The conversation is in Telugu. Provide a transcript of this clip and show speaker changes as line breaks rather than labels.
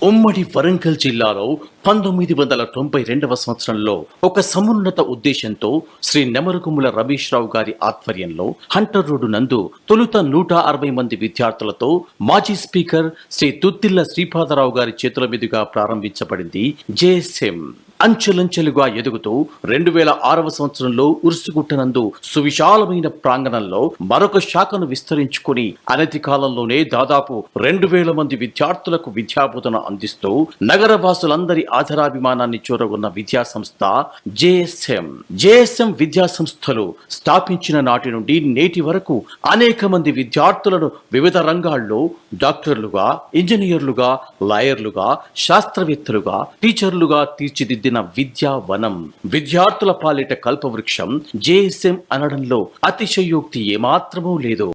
ఉమ్మడి వరంగల్ జిల్లాలో 1992వ సంవత్సరంలో ఒక సమున్నత ఉద్దేశంతో శ్రీ నెమరుగుముల రమేష్ రావు గారి ఆధ్వర్యంలో హంటర్ రోడ్డు నందు తొలుత 160 మంది విద్యార్థులతో మాజీ స్పీకర్ శ్రీ దుద్దిల్ల శ్రీపాదరావు గారి చేతుల మీదుగా ప్రారంభించబడింది జేఎస్ఎం. అంచెలంచెలుగా ఎదుగుతూ 2006వ సంవత్సరంలో ఉరుసుగుట్టనందు సువిశాలమైన ప్రాంగణంలో మరొక శాఖను విస్తరించుకుని అనతి కాలంలోనే దాదాపు 2000 మంది విద్యార్థులకు విద్యాబోధన అందిస్తూ నగరవాసులందరి ఆదరాభిమానాన్ని చూరగొన్న విద్యా సంస్థ జేఎస్ఎం. జేఎస్ఎం విద్యా సంస్థలు స్థాపించిన నాటి నుండి నేటి వరకు అనేక మంది విద్యార్థులను వివిధ రంగాల్లో డాక్టర్లుగా, ఇంజనీర్లుగా, లాయర్లుగా, శాస్త్రవేత్తలుగా, టీచర్లుగా తీర్చిదిద్దిన విద్యా వనం. విద్యార్థుల పాలిట కల్పవృక్షం జేఎస్ఎం అనడంలో అతిశయోక్తి ఏమాత్రమూ లేదు.